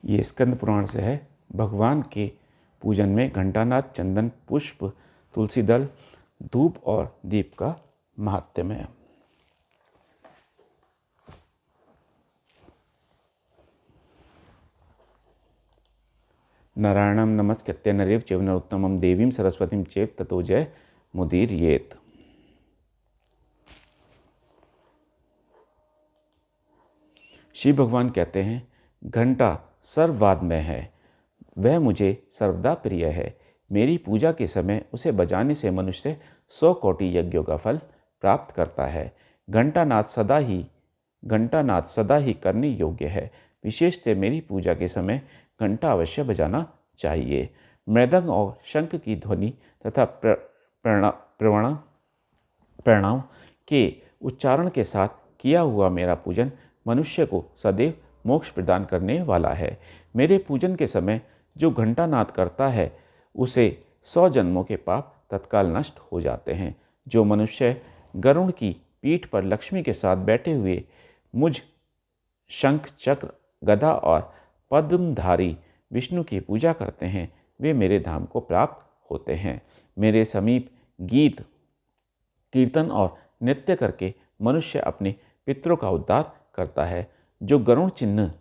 ये स्कंद पुराण से है। भगवान के पूजन में घंटानाद, चंदन, पुष्प, तुलसी दल, धूप और दीप का महात्म्य है। नारायणं नमस्कृत्य नरेव चैव नरोत्तमं देवीं सरस्वतीं चैव ततो जय मुदीरयेत्। शिव भगवान कहते हैं, घंटा सर्ववादमय है, वह मुझे सर्वदा प्रिय है। मेरी पूजा के समय उसे बजाने से मनुष्य 100 कोटि यज्ञों का फल प्राप्त करता है। घंटानाद सदा ही करने योग्य है। विशेषतः मेरी पूजा के समय घंटा अवश्य बजाना चाहिए। मृदंग और शंख की ध्वनि तथा प्रणाम के उच्चारण के साथ किया हुआ मेरा पूजन मनुष्य को सदैव मोक्ष प्रदान करने वाला है। मेरे पूजन के समय जो घंटानाद करता है उसे 100 जन्मों के पाप तत्काल नष्ट हो जाते हैं। जो मनुष्य गरुड़ की पीठ पर लक्ष्मी के साथ बैठे हुए मुझ शंख, चक्र, गदा और पद्मधारी विष्णु की पूजा करते हैं, वे मेरे धाम को प्राप्त होते हैं। मेरे समीप गीत, कीर्तन और नृत्य करके मनुष्य अपने पितरों का उद्धार करता है। जो गरुड़ चिन्ह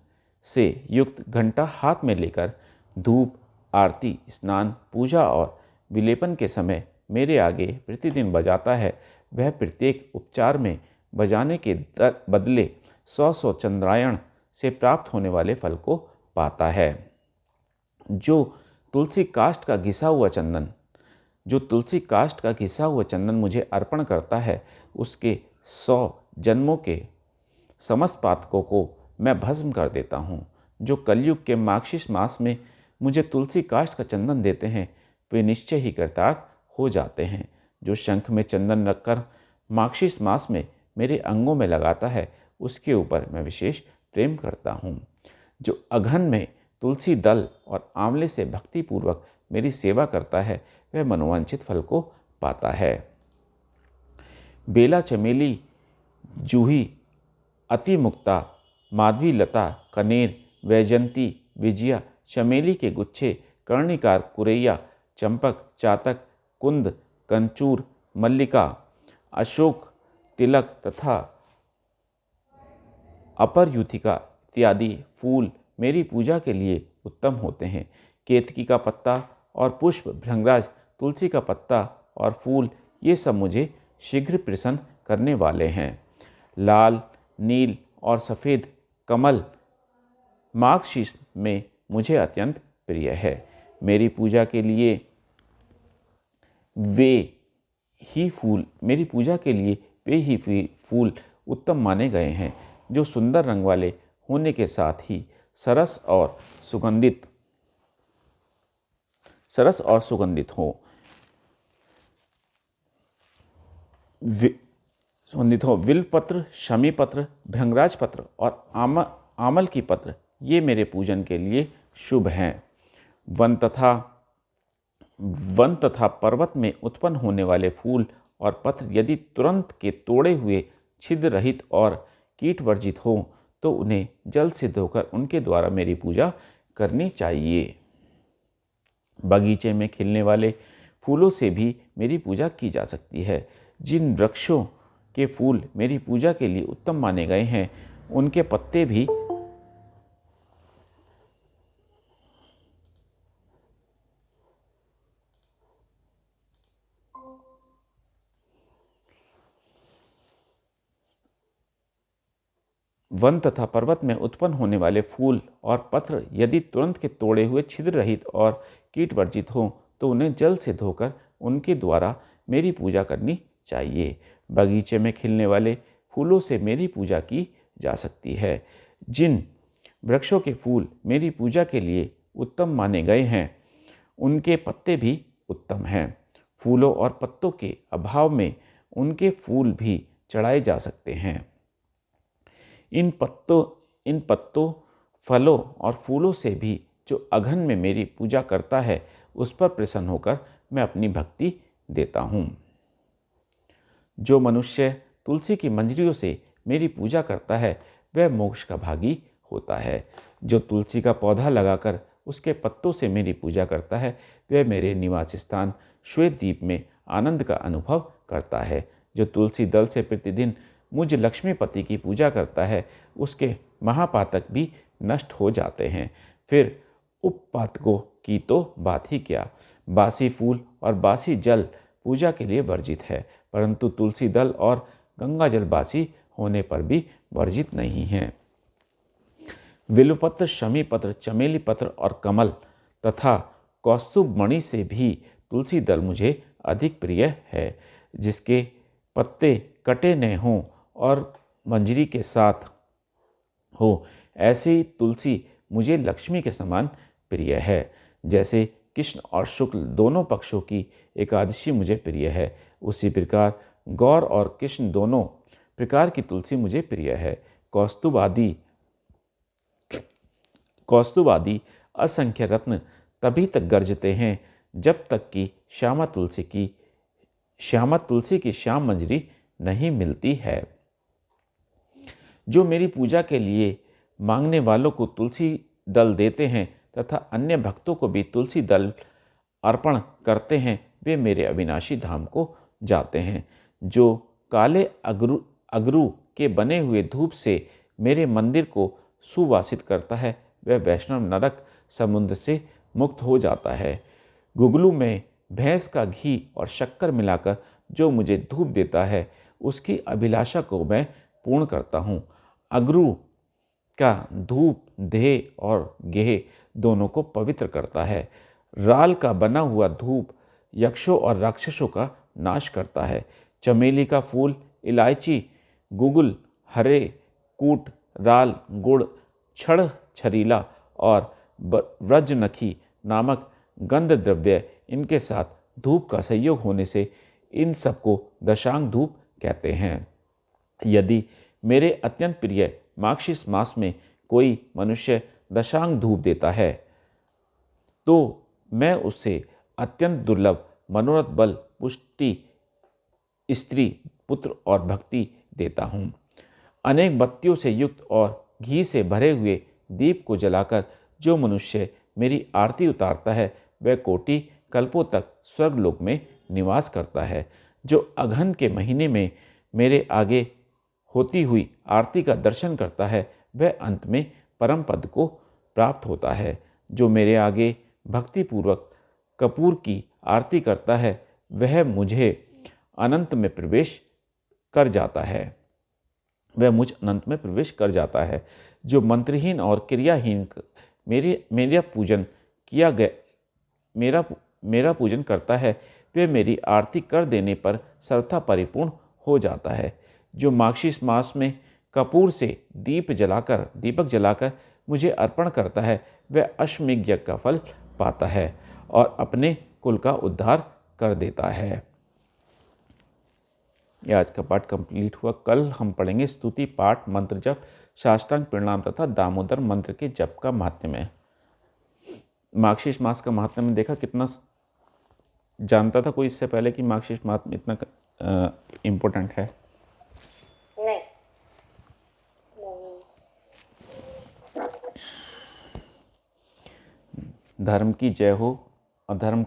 से युक्त घंटा हाथ में लेकर धूप, आरती, स्नान, पूजा और विलेपन के समय मेरे आगे प्रतिदिन बजाता है, वह प्रत्येक उपचार में बजाने के बदले 100 चंद्रायण से प्राप्त होने वाले फल को पाता है। जो तुलसी काष्ठ का घिसा हुआ चंदन मुझे अर्पण करता है, उसके 100 जन्मों के समस्त पातकों को मैं भस्म कर देता हूँ। जो कलयुग के माघशीस मास में मुझे तुलसी काष्ठ का चंदन देते हैं, वे निश्चय ही कृतार्थ हो जाते हैं। जो शंख में चंदन रखकर माघशीस मास में मेरे अंगों में लगाता है, उसके ऊपर मैं विशेष प्रेम करता हूँ। जो अघन में तुलसी दल और आंवले से भक्तिपूर्वक मेरी सेवा करता है, वह मनोवांछित फल को पाता है। बेला, चमेली, जूही, अतिमुक्ता, माधवी लता, कनेर, वैजंती, विजया, चमेली के गुच्छे, कर्णिकार, कुरैया, चंपक, चातक, कुंद, कंचूर, मल्लिका, अशोक, तिलक तथा अपरयूथिका इत्यादि फूल मेरी पूजा के लिए उत्तम होते हैं। केतकी का पत्ता और पुष्प, भृंगराज, तुलसी का पत्ता और फूल, ये सब मुझे शीघ्र प्रसन्न करने वाले हैं। लाल, नील और सफ़ेद कमल माघशीस में मुझे अत्यंत प्रिय है। मेरी पूजा के लिए वे ही फूल उत्तम माने गए हैं, जो सुंदर रंग वाले होने के साथ ही सरस और सुगंधित हो। विल्व पत्र, शमी पत्र, भृंगराज पत्र और आमल की पत्र, ये मेरे पूजन के लिए शुभ हैं। वन तथा पर्वत में उत्पन्न होने वाले फूल और पत्र यदि तुरंत के तोड़े हुए, छिद्र रहित और कीट वर्जित हो, तो उन्हें जल से धोकर उनके द्वारा मेरी पूजा करनी चाहिए। बगीचे में खिलने वाले फूलों से भी मेरी पूजा की जा सकती है। जिन वृक्षों के फूल मेरी पूजा के लिए उत्तम माने गए हैं, उनके पत्ते भी वन तथा पर्वत में उत्पन्न होने वाले फूल और पत्र यदि तुरंत के तोड़े हुए, छिद्र रहित और कीट वर्जित हों, तो उन्हें जल से धोकर उनके द्वारा मेरी पूजा करनी चाहिए। बगीचे में खिलने वाले फूलों से मेरी पूजा की जा सकती है। जिन वृक्षों के फूल मेरी पूजा के लिए उत्तम माने गए हैं, उनके पत्ते भी उत्तम हैं। फूलों और पत्तों के अभाव में उनके फूल भी चढ़ाए जा सकते हैं। इन पत्तों, फलों और फूलों से भी जो अघन में मेरी पूजा करता है, उस पर प्रसन्न होकर मैं अपनी भक्ति देता हूँ। जो मनुष्य तुलसी की मंजरियों से मेरी पूजा करता है, वह मोक्ष का भागी होता है। जो तुलसी का पौधा लगाकर उसके पत्तों से मेरी पूजा करता है, वह मेरे निवास स्थान श्वेतद्वीप में आनंद का अनुभव करता है। जो तुलसी दल से प्रतिदिन मुझ लक्ष्मीपति की पूजा करता है, उसके महापातक भी नष्ट हो जाते हैं। फिर उपपातकों की तो बात ही क्या। बासी फूल और बासी जल पूजा के लिए वर्जित है, परंतु तुलसी दल और गंगा जल बासी होने पर भी वर्जित नहीं है। विल्वपत्र, शमी पत्र, चमेली पत्र और कमल तथा कौस्तुभ मणि से भी तुलसी दल मुझे अधिक प्रिय है। जिसके पत्ते कटे न हों और मंजरी के साथ हो, ऐसे ही तुलसी मुझे लक्ष्मी के समान प्रिय है। जैसे कृष्ण और शुक्ल दोनों पक्षों की एकादशी मुझे प्रिय है, उसी प्रकार गौर और कृष्ण दोनों प्रकार की तुलसी मुझे प्रिय है। कौस्तुभ आदि असंख्य रत्न तभी तक गरजते हैं जब तक कि श्यामा तुलसी की श्याम मंजरी नहीं मिलती है। जो मेरी पूजा के लिए मांगने वालों को तुलसी दल देते हैं तथा अन्य भक्तों को भी तुलसी दल अर्पण करते हैं, वे मेरे अविनाशी धाम को जाते हैं। जो काले अगरू के बने हुए धूप से मेरे मंदिर को सुवासित करता है, वह वैष्णव नरक समुद्र से मुक्त हो जाता है। गुगलू में भैंस का घी और शक्कर मिलाकर जो मुझे धूप देता है, उसकी अभिलाषा को मैं पूर्ण करता हूँ। अगरू का धूप देह और गेह दोनों को पवित्र करता है। राल का बना हुआ धूप यक्षों और राक्षसों का नाश करता है। चमेली का फूल, इलायची, गुगुल, हरे, कूट, राल, गुड़, छड़, छरीला और व्रजनखी नामक गंध द्रव्य, इनके साथ धूप का संयोग होने से इन सबको दशांग धूप कहते हैं। यदि मेरे अत्यंत प्रिय मार्गशीर्ष मास में कोई मनुष्य दशांग धूप देता है, तो मैं उससे अत्यंत दुर्लभ मनोरथ बल, पुष्टि, स्त्री, पुत्र और भक्ति देता हूँ। अनेक बत्तियों से युक्त और घी से भरे हुए दीप को जलाकर जो मनुष्य मेरी आरती उतारता है, वह कोटि कल्पों तक स्वर्गलोक में निवास करता है। जो अघन के महीने में मेरे आगे होती हुई आरती का दर्शन करता है, वह अंत में परम पद को प्राप्त होता है। जो मेरे आगे भक्तिपूर्वक कपूर की आरती करता है, वह मुझे अनंत में प्रवेश कर जाता है। जो मंत्रहीन और क्रियाहीन मेरा पूजन करता है, वह मेरी आरती कर देने पर सर्वथा परिपूर्ण हो जाता है। जो मार्गशीर्ष मास में कपूर से दीपक जलाकर मुझे अर्पण करता है, वह अश्वमेध यज्ञ का फल पाता है और अपने कुल का उद्धार कर देता है। यह आज का पाठ कंप्लीट हुआ। कल हम पढ़ेंगे स्तुति पाठ, मंत्र जप, साष्टांग प्रणाम तथा दामोदर मंत्र के जप का महात्म्य। मार्गशीर्ष मास का महात्म्य देखा कितना जानता था कोई इससे पहले कि मार्गशीर्ष मास इतना इम्पोर्टेंट है? नहीं। धर्म की जय हो, अधर्म